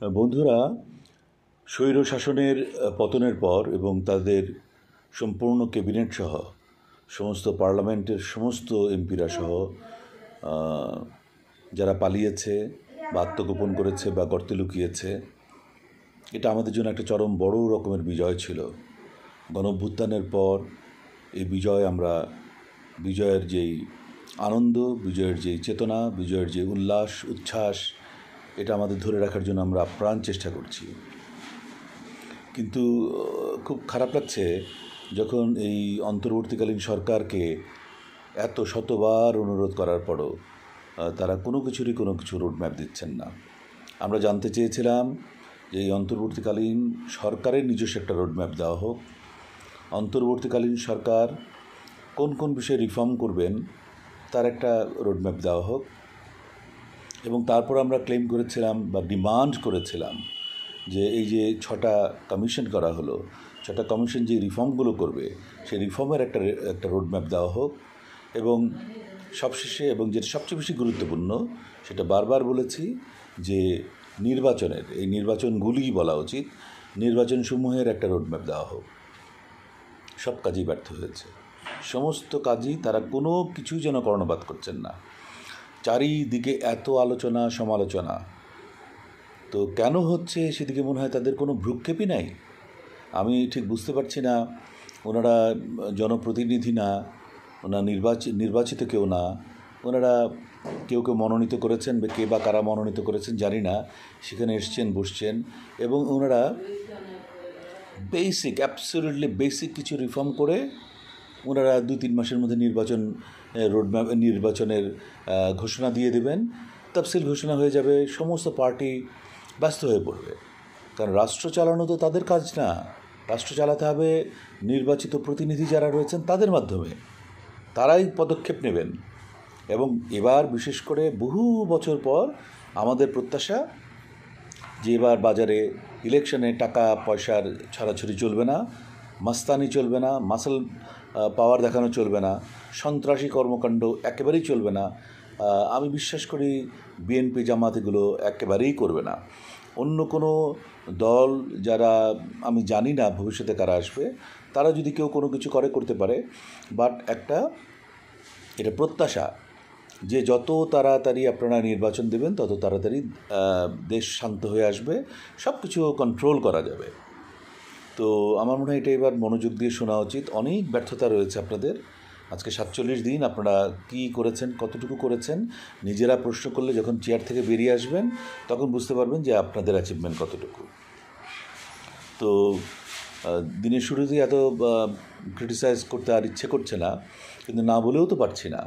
বন্ধুরা, স্বৈর শাসনের পতনের পর এবং তাদের সম্পূর্ণ ক্যাবিনেট সহ সমস্ত পার্লামেন্টের সমস্ত এমপিরা সহ যারা পালিয়েছে বা আত্মগোপন করেছে বা গর্তে লুকিয়েছে, এটা আমাদের জন্য একটা চরম বড় রকমের বিজয় ছিল। গণঅভ্যুত্থানের পর এই বিজয় আমরা বিজয়ের যেই আনন্দ, বিজয়ের যেই চেতনা, বিজয়ের যে উল্লাস উচ্ছ্বাস, এটা আমাদের ধরে রাখার জন্য আমরা আপ্রাণ চেষ্টা করছি। কিন্তু খুব খারাপ লাগছে যখন এই অন্তর্বর্তীকালীন সরকারকে এত শতবার অনুরোধ করার পরও তারা কোনো কিছু রোডম্যাপ দিচ্ছেন না। আমরা জানতে চেয়েছিলাম যে এই অন্তর্বর্তীকালীন সরকারের নিজস্ব একটা রোডম্যাপ দেওয়া হোক। অন্তর্বর্তীকালীন সরকার কোন কোন বিষয়ে রিফর্ম করবেন তার একটা রোডম্যাপ দেওয়া হোক। এবং তারপর আমরা ক্লেম করেছিলাম বা ডিমান্ড করেছিলাম যে এই যে 6টা কমিশন করা হলো, 6টা কমিশন যে রিফর্মগুলো করবে সেই রিফর্মের একটা রোডম্যাপ দেওয়া হোক। এবং সবশেষে এবং যেটা সবচেয়ে বেশি গুরুত্বপূর্ণ, সেটা বারবার বলেছি যে এই নির্বাচনগুলিই বলা উচিত, নির্বাচনসমূহের একটা রোডম্যাপ দেওয়া হোক। সব কাজই ব্যর্থ হয়েছে, সমস্ত কাজই তারা কোনো কিছুই যেন কর্ণপাত করছেন না। চারিদিকে এত আলোচনা সমালোচনা, তো কেন হচ্ছে সেদিকে মনে হয় তাদের কোনো ভ্রুক্ষেপই নাই। আমি ঠিক বুঝতে পারছি না, ওনারা জনপ্রতিনিধি না, ওনারা নির্বাচিত কেউ না, ওনারা কেউ মনোনীত করেছেন বা কে বা কারা মনোনীত করেছেন জানি না, সেখানে এসছেন বসছেন এবং ওনারা অ্যাবসলিউটলি বেসিক কিছু রিফর্ম করে ওনারা 2-3 মাসের মধ্যে নির্বাচনের ঘোষণা দিয়ে দেবেন, তফসিল ঘোষণা হয়ে যাবে, সমস্ত পার্টি ব্যস্ত হয়ে পড়বে। কারণ রাষ্ট্র চালানো তো তাদের কাজ না, রাষ্ট্র চালাতে হবে নির্বাচিত প্রতিনিধি যারা রয়েছেন তাদের মাধ্যমে, তারাই পদক্ষেপ নেবেন। এবং এবার বিশেষ করে বহু বছর পর আমাদের প্রত্যাশা যে এবার বাজারে ইলেকশনে টাকা পয়সার ছড়াছড়ি চলবে না, মাস্তানি চলবে না, মাসল পাওয়ার দেখানো চলবে না, সন্ত্রাসী কর্মকাণ্ড একেবারেই চলবে না। আমি বিশ্বাস করি বিএনপি জামাত এগুলো একেবারেই করবে না। অন্য কোনো দল, যারা আমি জানি না ভবিষ্যতে কারা আসবে, তারা যদি কেউ কোনো কিছু করতে পারে, বাট এটা প্রত্যাশা যে যত তাড়াতাড়ি আপনারা নির্বাচন দেবেন তত তাড়াতাড়ি দেশ শান্ত হয়ে আসবে, সব কিছু কন্ট্রোল করা যাবে। তো আমার মনে হয় এটা এবার মনোযোগ দিয়ে শোনা উচিত। অনেক ব্যর্থতা রয়েছে আপনাদের। আজকে 47 দিন আপনারা কি করেছেন, কতটুকু করেছেন, নিজেরা প্রশ্ন করলে যখন চেয়ার থেকে বেরিয়ে আসবেন তখন বুঝতে পারবেন যে আপনাদের অ্যাচিভমেন্ট কতটুকু। তো দিনের শুরুতেই এত ক্রিটিসাইজ করতে আর ইচ্ছে করছে না, কিন্তু না বলেও তো পারছি না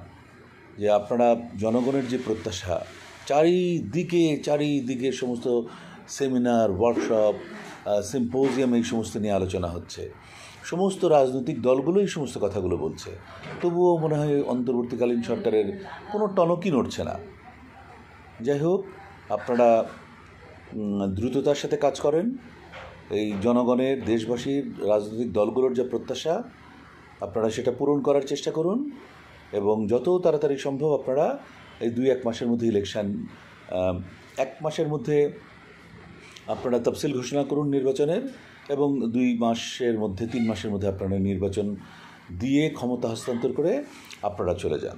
যে আপনারা জনগণের যে প্রত্যাশা, চারিদিকে সমস্ত সেমিনার, ওয়ার্কশপ, সিম্পোজিয়াম, এই সমস্ত নিয়ে আলোচনা হচ্ছে, সমস্ত রাজনৈতিক দলগুলো এই সমস্ত কথাগুলো বলছে, তবুও মনে হয় অন্তর্বর্তীকালীন সরকারের কোনো টনকই নড়ছে না। যাই হোক, আপনারা দ্রুততার সাথে কাজ করেন। এই জনগণের, দেশবাসীর, রাজনৈতিক দলগুলোর যে প্রত্যাশা, আপনারা সেটা পূরণ করার চেষ্টা করুন এবং যত তাড়াতাড়ি সম্ভব আপনারা এই 2-1 মাসের মধ্যে ইলেকশন, 1 মাসের মধ্যে আপনারা তফসিল ঘোষণা করুন নির্বাচনের, এবং 2 মাসের মধ্যে 3 মাসের মধ্যে আপনারা নির্বাচন দিয়ে ক্ষমতা হস্তান্তর করে আপনারা চলে যান।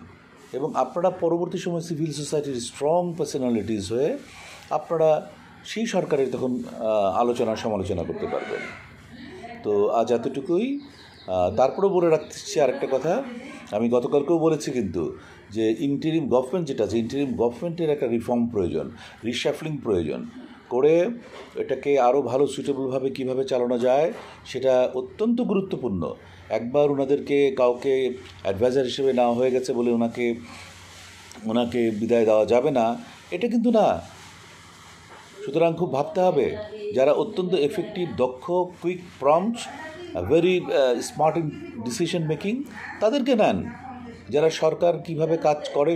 এবং আপনারা পরবর্তী সময় সিভিল সোসাইটির স্ট্রং পার্সোনালিটিস হয়ে আপনারা সেই সরকারের তখন আলোচনা সমালোচনা করতে পারবেন। তো আজ এতটুকুই। তারপরেও বলে রাখছি আরেকটা কথা, আমি গতকালকেও বলেছি কিন্তু, যে ইন্টারিম গভর্নমেন্ট যেটা আছে, ইন্টারিম গভর্নমেন্টের একটা রিফর্ম প্রয়োজন, রিশাফলিং প্রয়োজন করে এটাকে আরও ভালো সুইটেবলভাবে কীভাবে চালানো যায় সেটা অত্যন্ত গুরুত্বপূর্ণ। একবার ওনাদেরকে কাউকে অ্যাডভাইজার হিসেবে নেওয়া হয়ে গেছে বলে ওনাকে বিদায় দেওয়া যাবে না, এটা কিন্তু না। সুতরাং খুব ভাবতে হবে, যারা অত্যন্ত এফেক্টিভ, দক্ষ, quick, prompt, very smart in decision making, তাদেরকে নেন। যারা সরকার কিভাবে কাজ করে